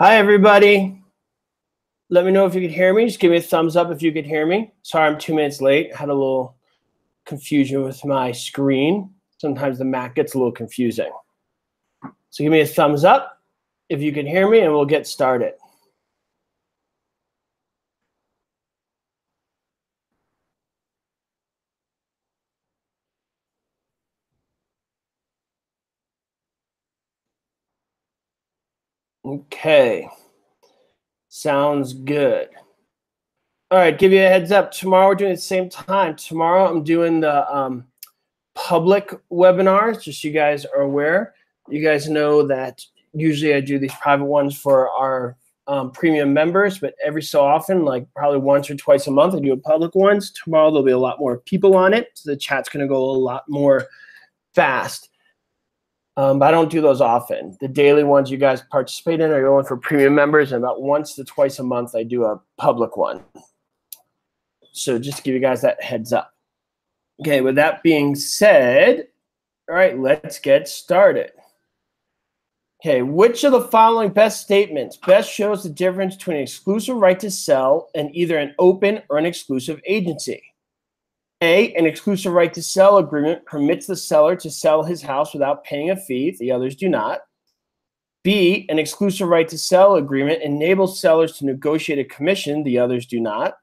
Hi, everybody. Let me know if you could hear me. Just give me a thumbs up if you could hear me. Sorry, I'm 2 minutes late. Had a little confusion with my screen. Sometimes the Mac gets a little confusing. So give me a thumbs up if you can hear me, and we'll get started. Okay. Sounds good. All right, give you a heads up. Tomorrow we're doing it at the same time. Tomorrow I'm doing the public webinars, just so you guys are aware. You guys know that usually I do these private ones for our premium members, but every so often, like probably once or twice a month, I do a public ones. Tomorrow there'll be a lot more people on it, so the chat's going to go a lot more fast. But I don't do those often. The daily ones you guys participate in are going for premium members, and about once to twice a month I do a public one. So just to give you guys that heads up. Okay, with that being said, all right, let's get started. Okay, which of the following best statements best shows the difference between an exclusive right to sell and either an open or an exclusive agency? A, an exclusive right to sell agreement permits the seller to sell his house without paying a fee. The others do not. B, an exclusive right to sell agreement enables sellers to negotiate a commission. The others do not.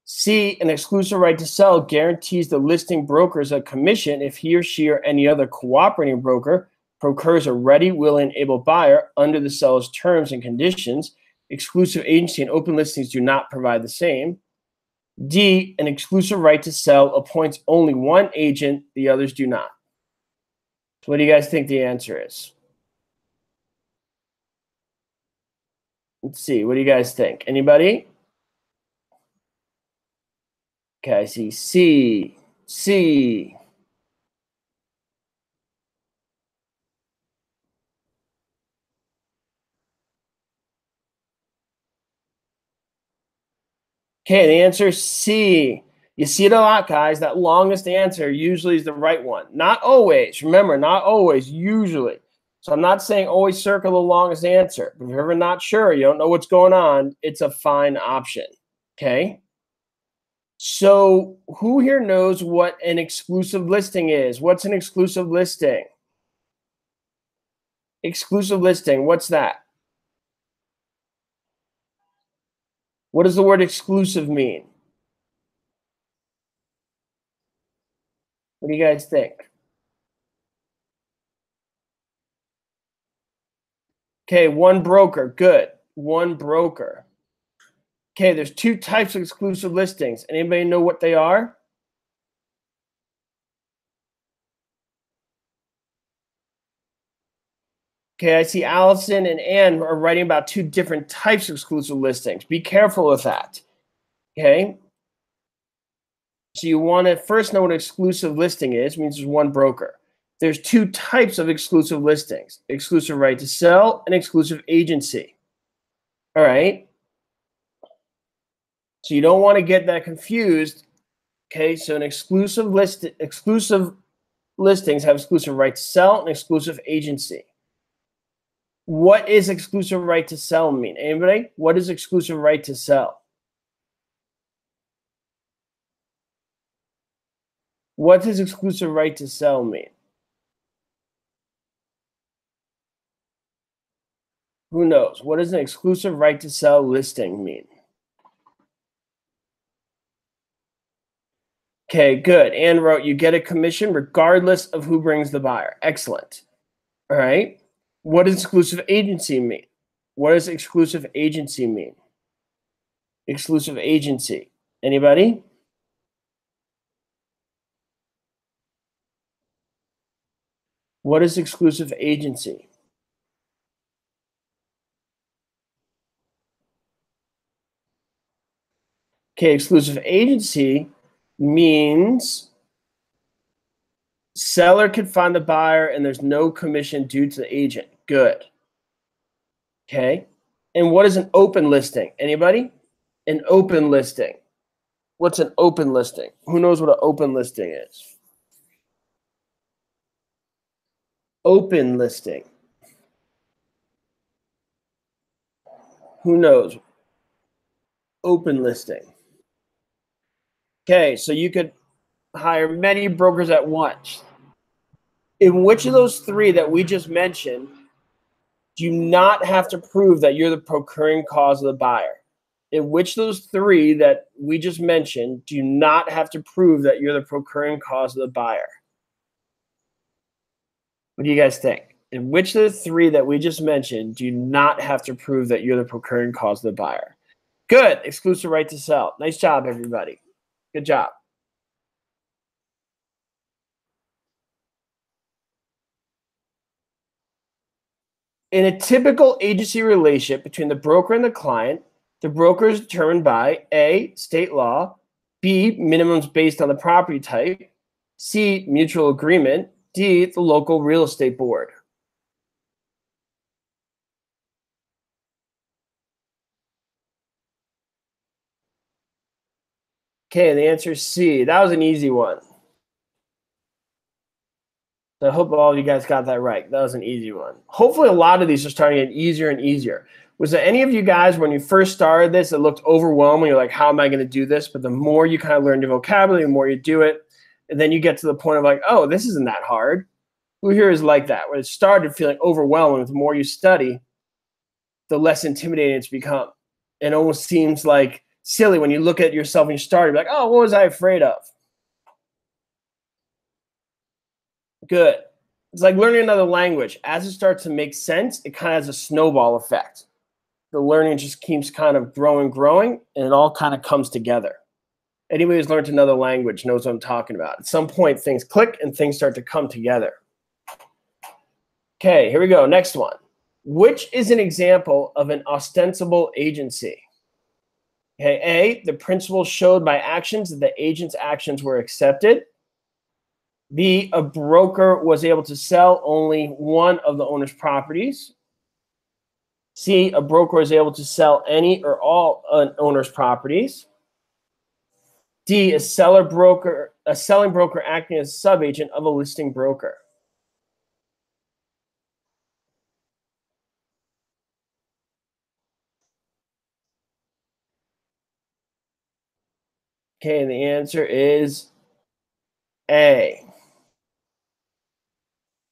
C, an exclusive right to sell guarantees the listing brokers a commission if he or she or any other cooperating broker procures a ready, willing, able buyer under the seller's terms and conditions. Exclusive agency and open listings do not provide the same. D, an exclusive right to sell appoints only one agent, the others do not. So what do you guys think the answer is? Let's see. What do you guys think? Anybody? Okay, I see C, C. Okay, the answer is C. You see it a lot, guys. That longest answer usually is the right one. Not always. Remember, not always, usually. So I'm not saying always circle the longest answer. But if you're ever not sure, you don't know what's going on, it's a fine option. Okay? So who here knows what an exclusive listing is? What's an exclusive listing? Exclusive listing, what's that? What does the word exclusive mean? What do you guys think? Okay, one broker. Good. One broker. Okay, there's two types of exclusive listings. Anybody know what they are? Okay, I see Allison and Ann are writing about two different types of exclusive listings. Be careful with that. Okay. So you want to first know what an exclusive listing is. It means there's one broker. There's two types of exclusive listings: exclusive right to sell and exclusive agency. All right. So you don't want to get that confused. Okay, so an exclusive listings have exclusive right to sell and exclusive agency. What is exclusive right to sell mean? Anybody? What is exclusive right to sell? What does exclusive right to sell mean? Who knows? What does an exclusive right to sell listing mean? Okay, good. Anne wrote, you get a commission regardless of who brings the buyer. Excellent. All right. What does exclusive agency mean? What does exclusive agency mean? Exclusive agency. Anybody? What is exclusive agency? Okay, exclusive agency means seller can find the buyer and there's no commission due to the agent. Good. Okay. And what is an open listing? Anybody? An open listing. What's an open listing? Who knows what an open listing is? Open listing. Who knows? Open listing. Okay, so you could hire many brokers at once. In which of those three that we just mentioned do you not have to prove that you're the procuring cause of the buyer? In which of those three that we just mentioned do you not have to prove that you're the procuring cause of the buyer? What do you guys think? In which of the three that we just mentioned do you not have to prove that you're the procuring cause of the buyer? Good. Exclusive right to sell. Nice job, everybody. Good job. In a typical agency relationship between the broker and the client, the broker is determined by A, state law, B, minimums based on the property type, C, mutual agreement, D, the local real estate board. Okay, the answer is C. That was an easy one. So I hope all of you guys got that right. That was an easy one. Hopefully a lot of these are starting to get easier and easier. Was there any of you guys, when you first started this, it looked overwhelming? You're like, how am I going to do this? But the more you kind of learn your vocabulary, the more you do it. And then you get to the point of like, oh, this isn't that hard. Who here is like that? When it started feeling overwhelming, the more you study, the less intimidating it's become. It almost seems like silly when you look at yourself and you start, you're like, oh, what was I afraid of? Good. It's like learning another language. As it starts to make sense, it kind of has a snowball effect. The learning just keeps kind of growing, and it all kind of comes together. Anybody who's learned another language knows what I'm talking about. At some point, things click and things start to come together. Okay, here we go. Next one. Which is an example of an ostensible agency? Okay, A, the principal showed by actions that the agent's actions were accepted. B, a broker was able to sell only one of the owner's properties. C, a broker was able to sell any or all an owner's properties. D, a selling broker acting as subagent of a listing broker. Okay, and the answer is A.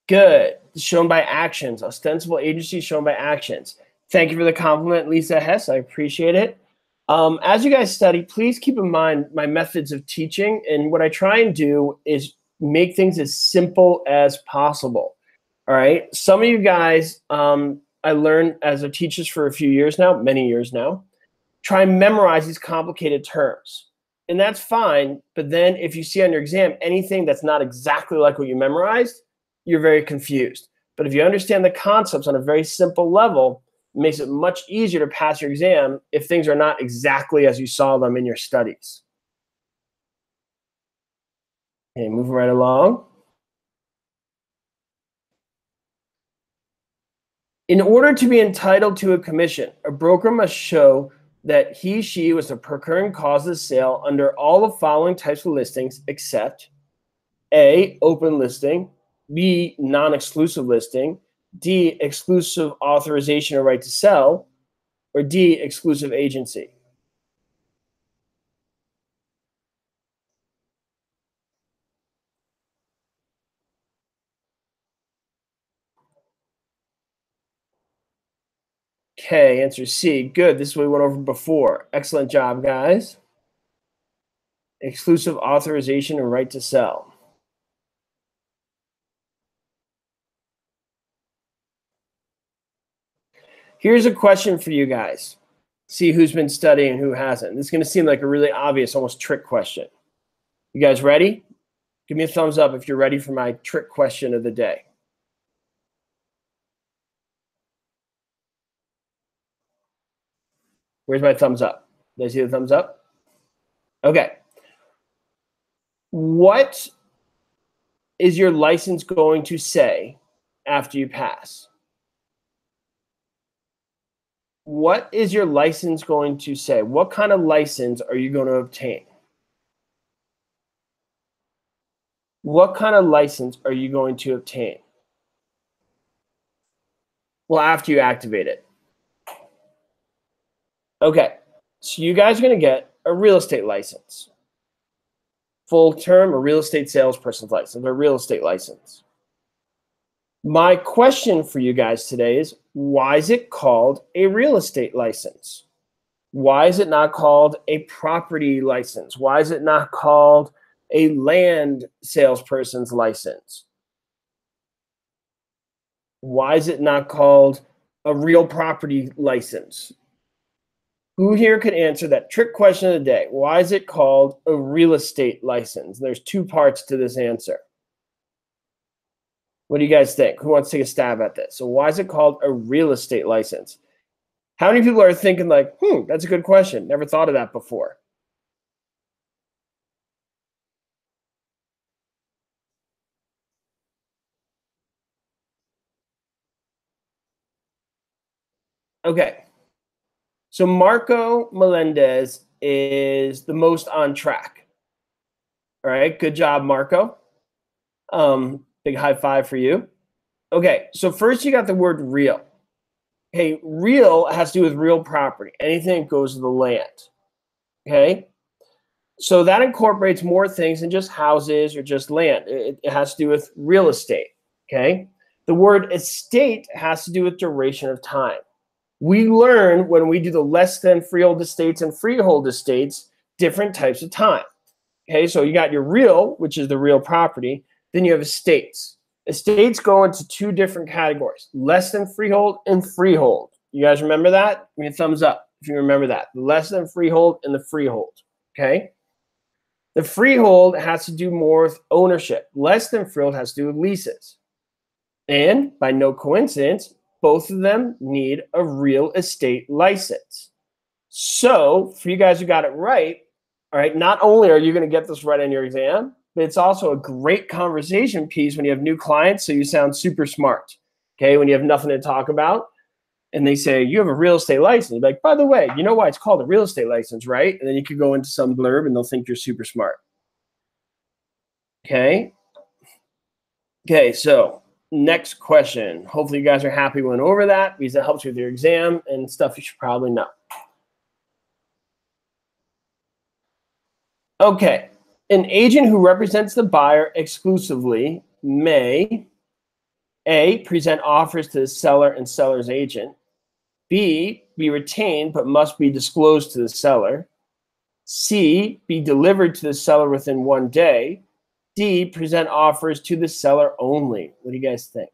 Good. Shown by actions. Ostensible agency shown by actions. Thank you for the compliment, Lisa Hess. I appreciate it. As you guys study, please keep in mind my methods of teaching. And what I try and do is make things as simple as possible. All right. Some of you guys, I learned as a teacher for a few years now, many years now, try and memorize these complicated terms. And that's fine. But then if you see on your exam anything that's not exactly like what you memorized, you're very confused. But if you understand the concepts on a very simple level, it makes it much easier to pass your exam if things are not exactly as you saw them in your studies. Okay, moving right along. In order to be entitled to a commission, a broker must show that she was the procuring cause of the sale under all the following types of listings except A, open listing, B, non-exclusive listing, D, exclusive authorization or right to sell, or D, exclusive agency. Okay, answer C. Good. This is what we went over before. Excellent job, guys. Exclusive authorization and right to sell. Here's a question for you guys. See who's been studying and who hasn't. This is going to seem like a really obvious, almost trick question. You guys ready? Give me a thumbs up if you're ready for my trick question of the day. Where's my thumbs up? Did I see the thumbs up? Okay. What is your license going to say after you pass? What is your license going to say? What kind of license are you going to obtain? What kind of license are you going to obtain? Well, after you activate it. Okay, so you guys are going to get a real estate license. Full term, a real estate salesperson's license, a real estate license. My question for you guys today is, why is it called a real estate license? Why is it not called a property license? Why is it not called a land salesperson's license? Why is it not called a real property license? Who here could answer that trick question of the day? Why is it called a real estate license? There's two parts to this answer. What do you guys think? Who wants to take a stab at this? So why is it called a real estate license? How many people are thinking like, that's a good question. Never thought of that before. Okay. So Marco Melendez is the most on track. All right. Good job, Marco. Big high five for you. Okay. So first you got the word real. Hey, real has to do with real property. Anything that goes to the land. Okay. So that incorporates more things than just houses or just land. It has to do with real estate. Okay. The word estate has to do with duration of time. We learn when we do the less than freehold estates and freehold estates, different types of time. Okay, so you got your real, which is the real property. Then you have estates. Estates go into two different categories, less than freehold and freehold. You guys remember that? Give me a thumbs up if you remember that. Less than freehold and the freehold. Okay. The freehold has to do more with ownership. Less than freehold has to do with leases. And by no coincidence, both of them need a real estate license. So for you guys who got it right, all right, not only are you going to get this right on your exam, but it's also a great conversation piece when you have new clients, so you sound super smart. Okay, when you have nothing to talk about and they say, you have a real estate license. You're like, by the way, you know why it's called a real estate license, right? And then you could go into some blurb and they'll think you're super smart. Okay. Okay, so next question. Hopefully you guys are happy we went over that because it helps you with your exam and stuff you should probably know. Okay, an agent who represents the buyer exclusively may A, present offers to the seller and seller's agent, B, be retained but must be disclosed to the seller, C, be delivered to the seller within 1 day, D, present offers to the seller only. What do you guys think?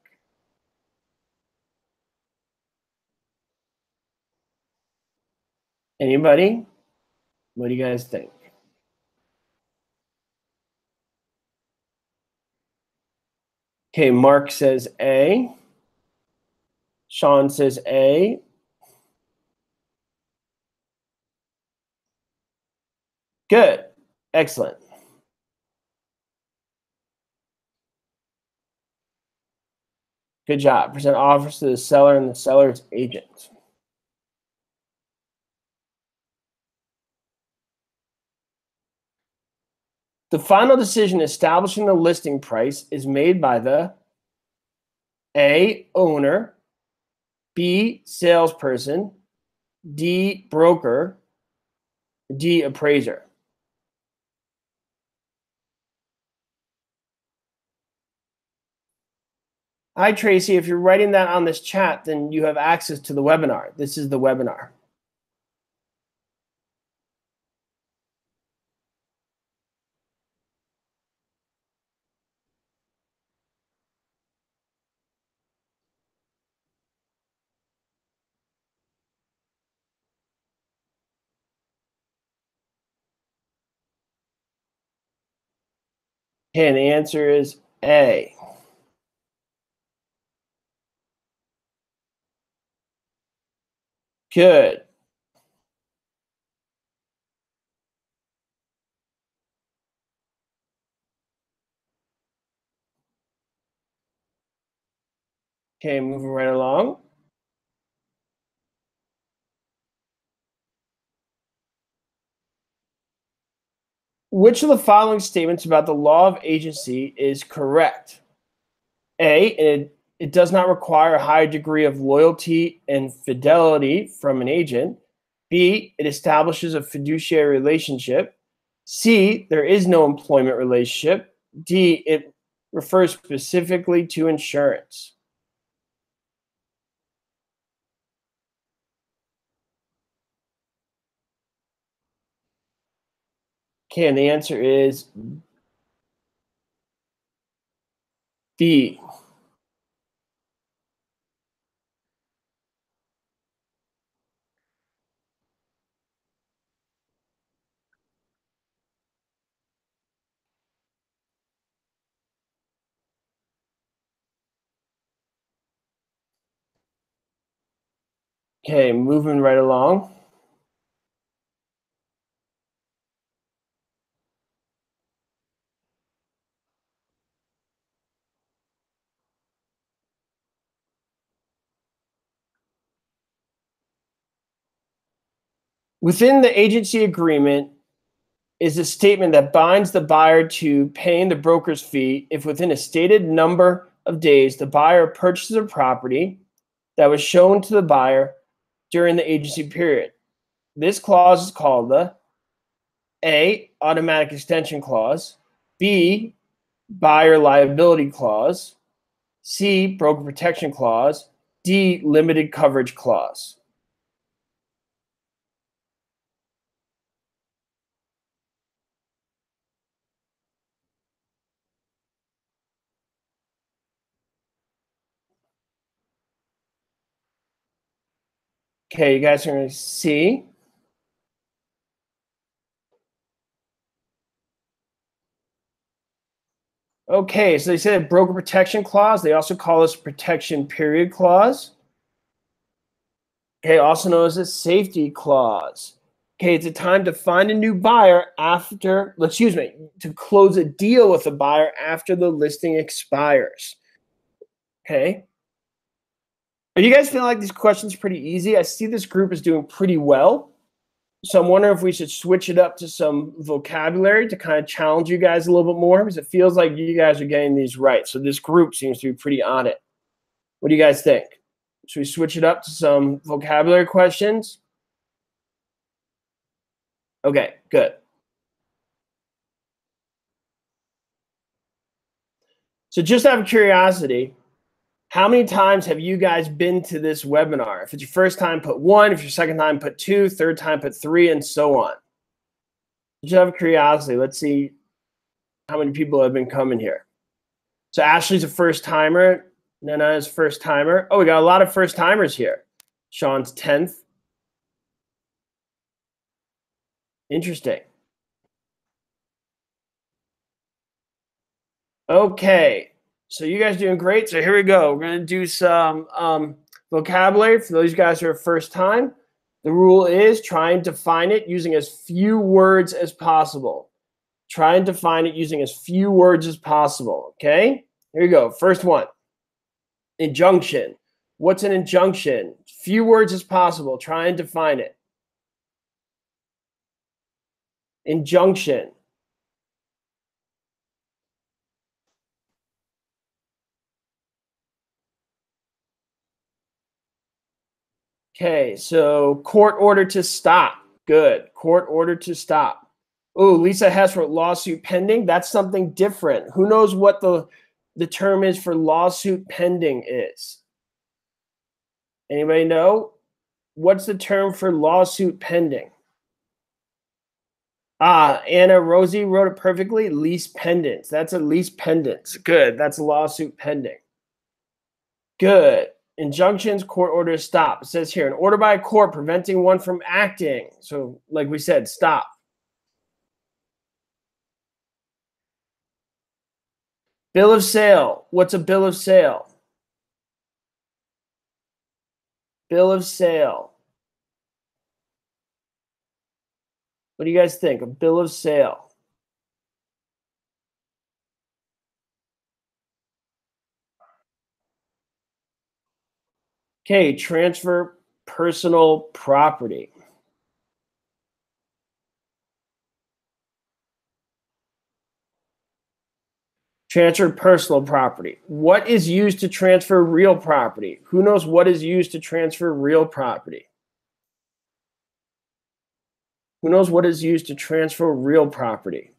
Anybody? What do you guys think? Okay, Mark says A. Sean says A. Good. Excellent. Good job. Present offers to the seller and the seller's agent. The final decision establishing the listing price is made by the A, owner, B, salesperson, D, broker, D, appraiser. Hi, Tracy. If you're writing that on this chat, then you have access to the webinar. This is the webinar. Okay, and the answer is A. Good. Okay, moving right along. Which of the following statements about the law of agency is correct? A, it does not require a high degree of loyalty and fidelity from an agent. B, it establishes a fiduciary relationship. C, there is no employment relationship. D, it refers specifically to insurance. Okay, and the answer is B. Okay, moving right along. Within the agency agreement is a statement that binds the buyer to paying the broker's fee if within a stated number of days the buyer purchases a property that was shown to the buyer during the agency period. This clause is called the A, automatic extension clause, B, buyer liability clause, C, broker protection clause, D, limited coverage clause. Okay, you guys are going to C. Okay, so they said broker protection clause. They also call this protection period clause. Okay, also known as a safety clause. Okay, it's a time to find a new buyer after, excuse me, to close a deal with a buyer after the listing expires. Okay. Are you guys feeling like these questions are pretty easy? I see this group is doing pretty well. So I'm wondering if we should switch it up to some vocabulary to kind of challenge you guys a little bit more, because it feels like you guys are getting these right. So this group seems to be pretty on it. What do you guys think? Should we switch it up to some vocabulary questions? Okay, good. So just out of curiosity, how many times have you guys been to this webinar? If it's your first time, put 1. If your second time, put 2. Third time, put 3, and so on. Just out of curiosity, let's see how many people have been coming here. So Ashley's a first timer. Nana is first timer. Oh, we got a lot of first timers here. Sean's 10th. Interesting. Okay, so you guys doing great. So here we go. We're going to do some vocabulary for those guys who are first time. The rule is try and define it using as few words as possible. Try and define it using as few words as possible. Okay, here you go. First one, injunction. What's an injunction? Few words as possible. Try and define it. Injunction. Okay, so court order to stop. Good. Court order to stop. Oh, Lisa Hess wrote lawsuit pending. That's something different. Who knows what the term is for lawsuit pending is? Anybody know? What's the term for lawsuit pending? Ah, Anna Rosie wrote it perfectly. Lease pendants. That's a lease pendants. Good. That's a lawsuit pending. Good. Injunctions, court order to stop. It says here, an order by a court preventing one from acting. So, like we said, stop. Bill of sale. What's a bill of sale? Bill of sale. What do you guys think? A bill of sale. Okay, transfer personal property. Transfer personal property. What is used to transfer real property? Who knows what is used to transfer real property? Who knows what is used to transfer real property?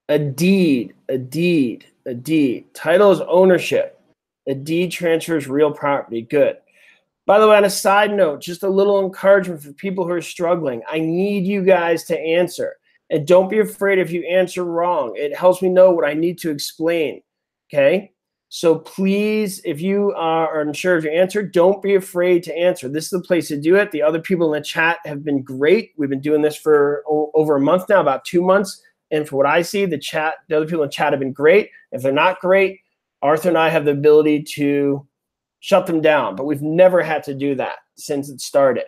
A deed, a deed, a deed. Title is ownership. A deed transfers real property. Good. By the way, on a side note, just a little encouragement for people who are struggling. I need you guys to answer. And don't be afraid if you answer wrong. It helps me know what I need to explain. Okay? So please, if you are unsure of your answer, don't be afraid to answer. This is the place to do it. The other people in the chat have been great. We've been doing this for over a month now, about 2 months. And for what I see, the other people in the chat have been great. If they're not great, Arthur and I have the ability to shut them down, but we've never had to do that since it started.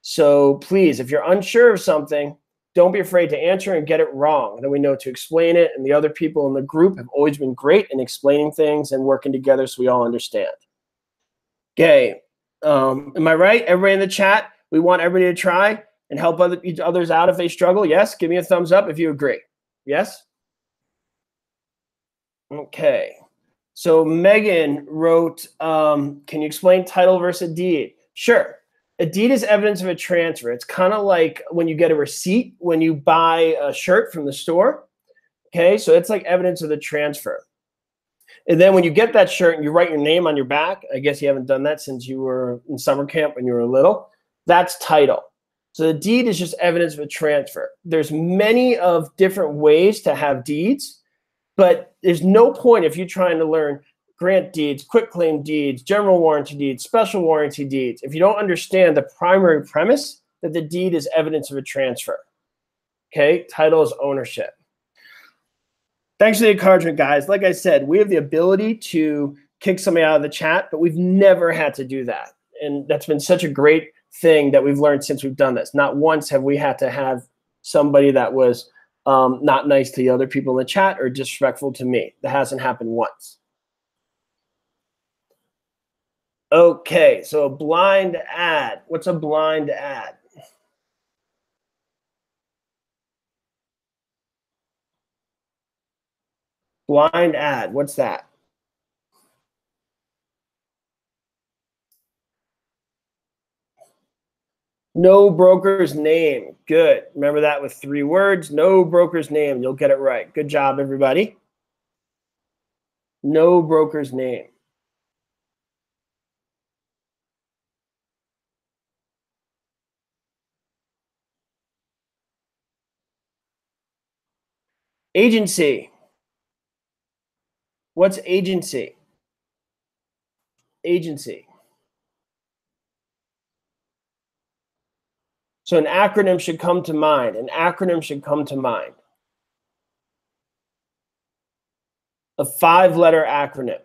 So please, if you're unsure of something, don't be afraid to answer and get it wrong. Then we know to explain it, and the other people in the group have always been great in explaining things and working together so we all understand. Okay, am I right? Everybody in the chat, we want everybody to try and help others out if they struggle. Yes, give me a thumbs up if you agree. Yes? Okay. So Megan wrote, can you explain title versus deed? Sure. A deed is evidence of a transfer. It's kind of like when you get a receipt when you buy a shirt from the store. Okay, so it's like evidence of the transfer. And then when you get that shirt and you write your name on your back, I guess you haven't done that since you were in summer camp when you were little, that's title. So the deed is just evidence of a transfer. There's many of different ways to have deeds, but there's no point if you're trying to learn grant deeds, quitclaim deeds, general warranty deeds, special warranty deeds, if you don't understand the primary premise that the deed is evidence of a transfer. Okay, title is ownership. Thanks for the encouragement, guys. Like I said, we have the ability to kick somebody out of the chat, but we've never had to do that. And that's been such a great thing that we've learned since we've done this. Not once have we had to have somebody that was not nice to the other people in the chat or disrespectful to me. That hasn't happened once. Okay, so a blind ad. What's a blind ad? Blind ad, what's that? No broker's name. Good. Remember that with 3 words. No broker's name. You'll get it right. Good job, everybody. No broker's name. Agency. What's agency? Agency. So an acronym should come to mind. An acronym should come to mind. A 5-letter acronym.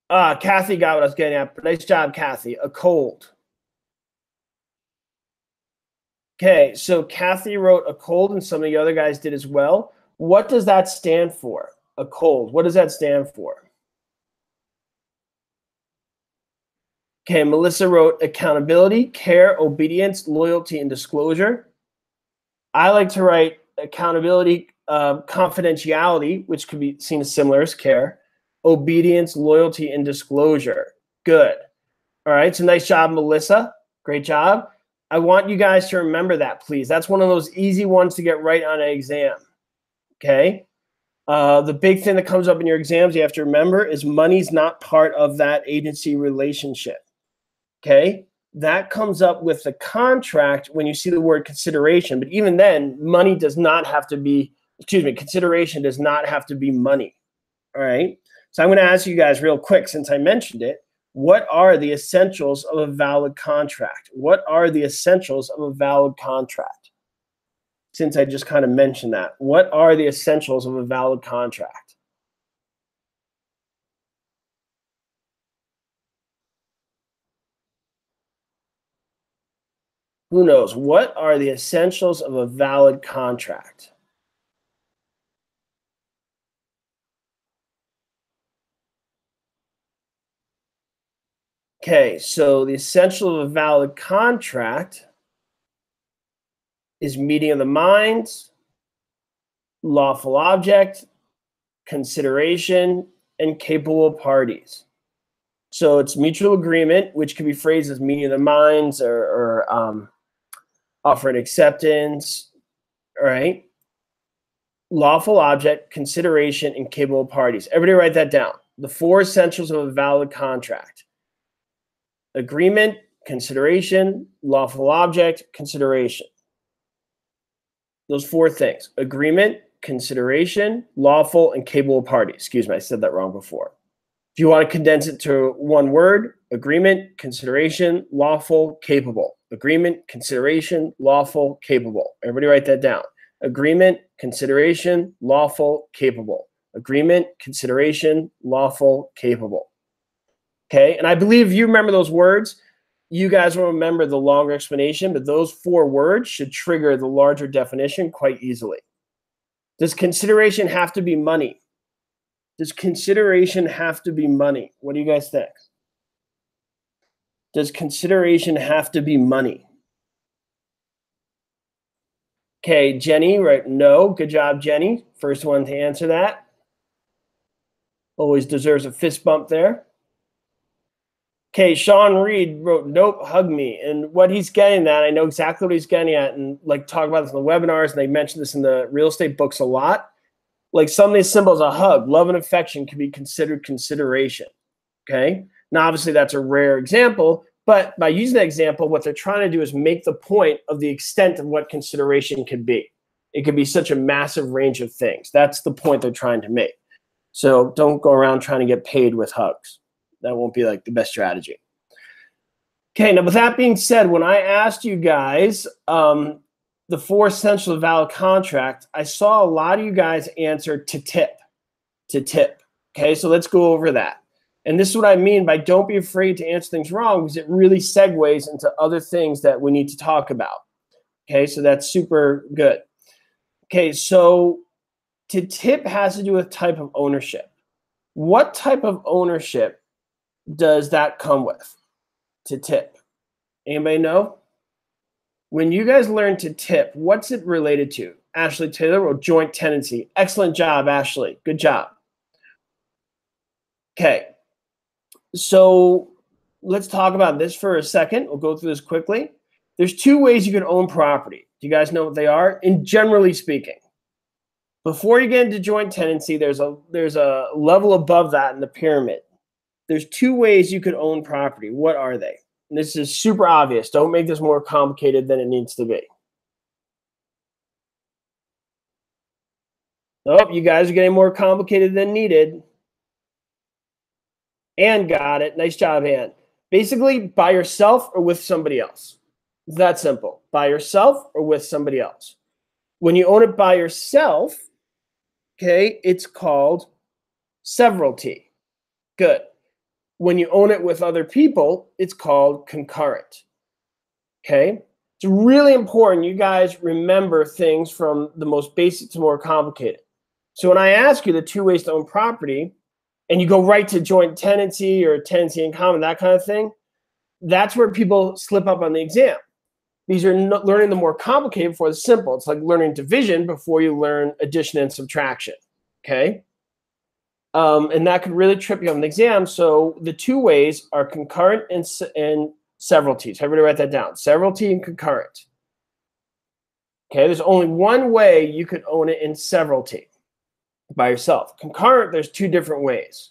Kathy got what I was getting at. Nice job, Kathy. A cold. Okay, so Kathy wrote a cold, and some of the other guys did as well. What does that stand for? A cold. What does that stand for? Okay, Melissa wrote accountability, care, obedience, loyalty, and disclosure. I like to write accountability, confidentiality, which could be seen as similar as care, obedience, loyalty, and disclosure. Good. All right, so nice job, Melissa. Great job. I want you guys to remember that, please. That's one of those easy ones to get right on an exam, okay? The big thing that comes up in your exams you have to remember is money's not part of that agency relationship, okay? That comes up with the contract when you see the word consideration, but even then, money does not have to be, consideration does not have to be money, all right? So I'm going to ask you guys real quick, since I mentioned it, what are the essentials of a valid contract? What are the essentials of a valid contract? Since I just kind of mentioned that, what are the essentials of a valid contract? Who knows? What are the essentials of a valid contract? Okay, so the essential of a valid contract is meeting of the minds, lawful object, consideration, and capable parties. So it's mutual agreement, which can be phrased as meeting of the minds or offering acceptance, all right? Lawful object, consideration, and capable parties. Everybody write that down. The 4 essentials of a valid contract. Agreement, consideration, lawful object, consideration. Those 4 things. Agreement, consideration, lawful, and capable parties. Excuse me, I said that wrong before. If you want to condense it to one word, agreement, consideration, lawful, capable. Agreement, consideration, lawful, capable. Everybody write that down. Agreement, consideration, lawful, capable. Agreement, consideration, lawful, capable. Okay, and I believe if you remember those words, you guys will remember the longer explanation, but those 4 words should trigger the larger definition quite easily. Does consideration have to be money? Does consideration have to be money? What do you guys think? Does consideration have to be money? Okay, Jenny, right? No. Good job, Jenny. First one to answer that. Always deserves a fist bump there. Okay, Sean Reed wrote, nope, hug me. And what he's getting at, I know exactly what he's getting at, and like talk about this in the webinars, and they mention this in the real estate books a lot. Like some of these symbols, a hug, love and affection can be considered consideration. Okay, now obviously that's a rare example, but by using that example, what they're trying to do is make the point of the extent of what consideration can be. It could be such a massive range of things. That's the point they're trying to make. So don't go around trying to get paid with hugs. That won't be like the best strategy. Okay, now with that being said, when I asked you guys the 4 essentials of valid contract, I saw a lot of you guys answer to tip, to tip. Okay, so let's go over that. And this is what I mean by don't be afraid to answer things wrong, because it really segues into other things that we need to talk about. Okay, so that's super good. Okay, so to tip has to do with type of ownership. What type of ownership does that come with? To tip. Anybody know? When you guys learn to tip, what's it related to? Ashley Taylor wrote joint tenancy. Excellent job, Ashley. Good job. Okay. So let's talk about this for a second. We'll go through this quickly. There's 2 ways you can own property. Do you guys know what they are? And generally speaking, before you get into joint tenancy, there's a level above that in the pyramid. There's 2 ways you could own property. What are they? And this is super obvious. Don't make this more complicated than it needs to be. Oh, you guys are getting more complicated than needed. Ann got it. Nice job, Ann. Basically, by yourself or with somebody else. It's that simple. By yourself or with somebody else. When you own it by yourself, okay, it's called severalty. Good. When you own it with other people, it's called concurrent. Okay? It's really important you guys remember things from the most basic to more complicated. So when I ask you the 2 ways to own property, and you go right to joint tenancy or tenancy in common, that kind of thing, that's where people slip up on the exam. These are learning the more complicated before the simple. It's like learning division before you learn addition and subtraction. Okay? And that could really trip you up on the exam. So the 2 ways are concurrent and severalty. So everybody write that down. Severalty and concurrent. Okay, there's only one way you could own it in severalty by yourself. Concurrent, there's 2 different ways.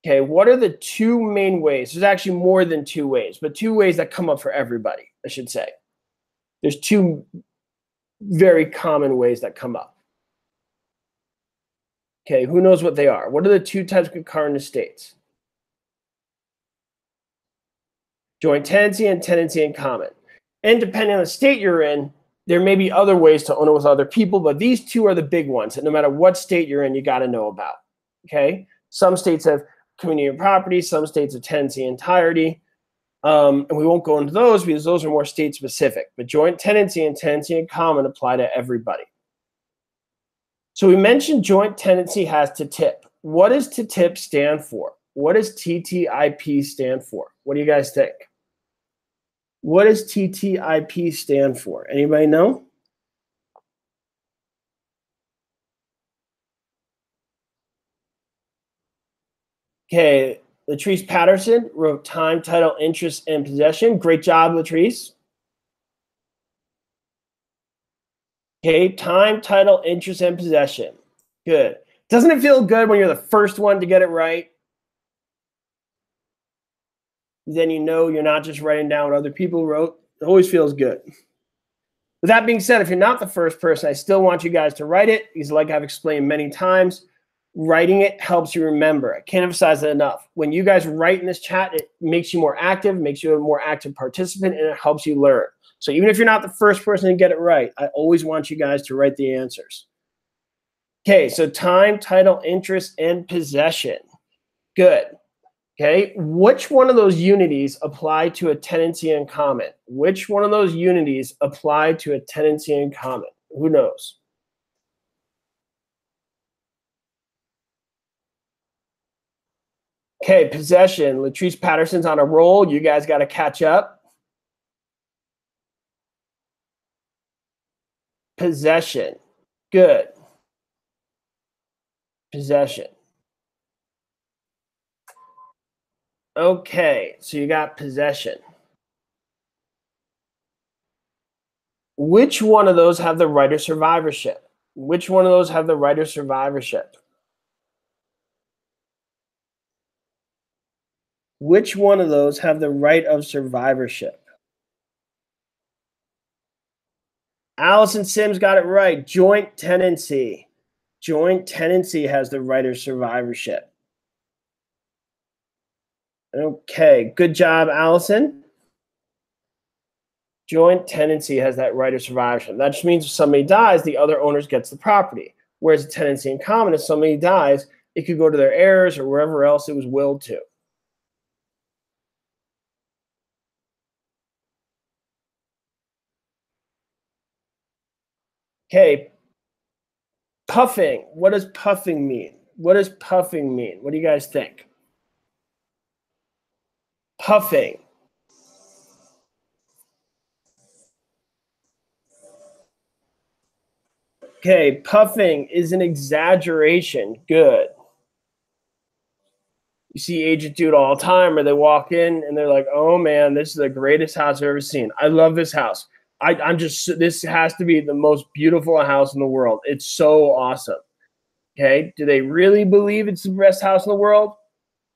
Okay, what are the 2 main ways? There's actually more than 2 ways, but 2 ways that come up for everybody, I should say. There's 2 very common ways that come up. Okay, who knows what they are? What are the 2 types of concurrent estates? Joint tenancy and tenancy in common. And depending on the state you're in, there may be other ways to own it with other people, but these 2 are the big ones that no matter what state you're in, you got to know about. Okay? Some states have community of property, some states have tenancy entirety. And we won't go into those because those are more state specific. But joint tenancy and tenancy in common apply to everybody. So we mentioned joint tenancy has to tip. What does to tip stand for? What does TTIP stand for? What do you guys think? What does TTIP stand for? Anybody know? Okay, Latrice Patterson wrote time, title, interest, and possession. Great job, Latrice. Okay, time, title, interest, and possession. Good. Doesn't it feel good when you're the first one to get it right? Then you know you're not just writing down what other people wrote. It always feels good. With that being said, if you're not the first person, I still want you guys to write it because, like I've explained many times, writing it helps you remember. I can't emphasize that enough. When you guys write in this chat, it makes you more active, makes you a more active participant, and it helps you learn. So even if you're not the first person to get it right, I always want you guys to write the answers. Okay, so time, title, interest, and possession. Good. Okay, which one of those unities apply to a tenancy in common? Which one of those unities apply to a tenancy in common? Who knows? Okay, possession. Latrice Patterson's on a roll. You guys got to catch up. Possession. Good. Possession. Okay, so you got possession. Which one of those have the right of survivorship? Which one of those have the right of survivorship? Which one of those have the right of survivorship? Allison Sims got it right. Joint tenancy. Joint tenancy has the right of survivorship. Okay, good job, Allison. Joint tenancy has that right of survivorship. That just means if somebody dies, the other owners gets the property. Whereas a tenancy in common, if somebody dies, it could go to their heirs or wherever else it was willed to. Okay, puffing. What does puffing mean? What does puffing mean? What do you guys think? Puffing. Okay, puffing is an exaggeration. Good. You see agents do it all the time where they walk in and they're like, oh man, this is the greatest house I've ever seen. I love this house. This has to be the most beautiful house in the world. It's so awesome. Okay. Do they really believe it's the best house in the world?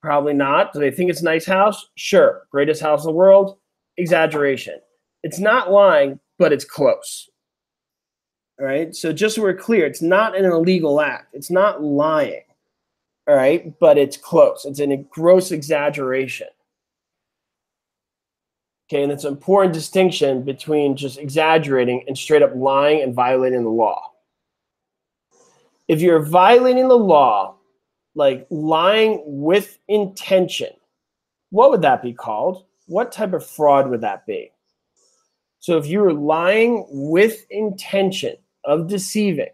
Probably not. Do they think it's a nice house? Sure. Greatest house in the world? Exaggeration. It's not lying, but it's close. All right. So just so we're clear, it's not an illegal act. It's not lying. All right. But it's close. It's a gross exaggeration. Okay. And it's an important distinction between just exaggerating and straight up lying and violating the law. If you're violating the law, like lying with intention, what would that be called? What type of fraud would that be? So if you were lying with intention of deceiving,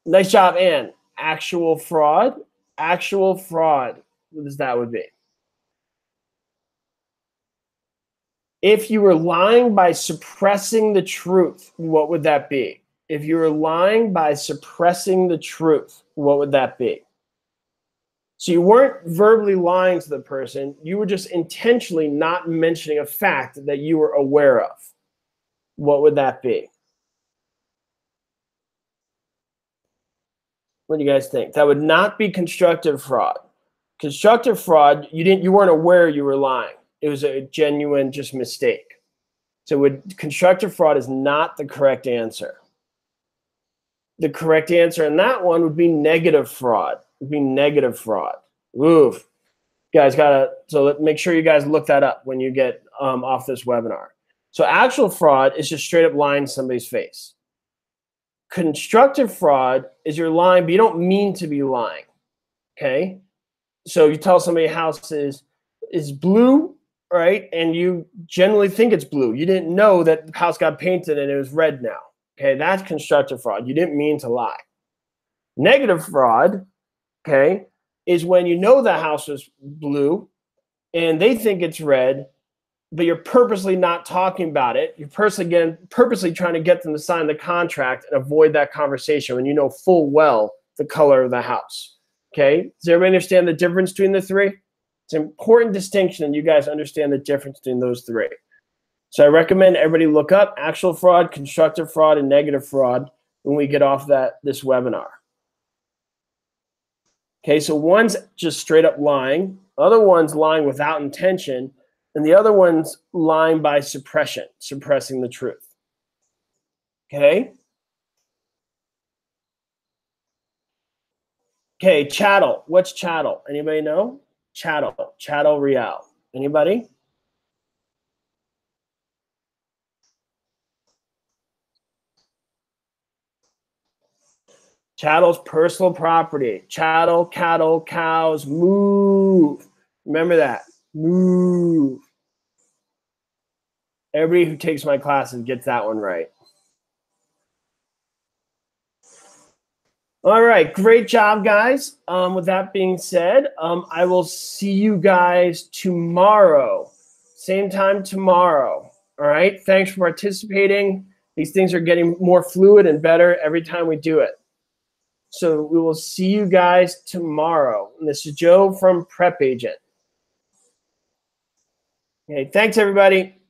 nice job, Anne. Actual fraud. Actual fraud. What does that would be? If you were lying by suppressing the truth, what would that be? If you were lying by suppressing the truth, what would that be? So you weren't verbally lying to the person. You were just intentionally not mentioning a fact that you were aware of. What would that be? What do you guys think? That would not be constructive fraud. Constructive fraud, you weren't aware you were lying. It was a genuine just mistake. So constructive fraud is not the correct answer. The correct answer in that one would be negative fraud. Would be negative fraud. Oof. You guys make sure you guys look that up when you get off this webinar. So actual fraud is just straight up lying to somebody's face. Constructive fraud is you're lying, but you don't mean to be lying. Okay? So you tell somebody a house is blue, right? And you generally think it's blue. You didn't know that the house got painted and it was red now. Okay, that's constructive fraud. You didn't mean to lie. Negative fraud, okay, is when you know the house is blue and they think it's red, but you're purposely not talking about it. You're purposely trying to get them to sign the contract and avoid that conversation when you know full well the color of the house. Okay, does everybody understand the difference between the three? It's an important distinction, and you guys understand the difference between those three. So I recommend everybody look up actual fraud, constructive fraud, and negative fraud when we get off this webinar. Okay, so one's just straight up lying, other one's lying without intention, and the other one's lying by suppression, suppressing the truth. Okay? Okay, chattel. What's chattel? Anybody know? Chattel real. Anybody? Chattel's personal property. Chattel, cattle, cows, move. Remember that. Move. Everybody who takes my classes gets that one right. All right, great job, guys. With that being said, I will see you guys tomorrow. Same time tomorrow. All right, thanks for participating. These things are getting more fluid and better every time we do it. So we will see you guys tomorrow. And this is Joe from PrepAgent. Okay, thanks, everybody.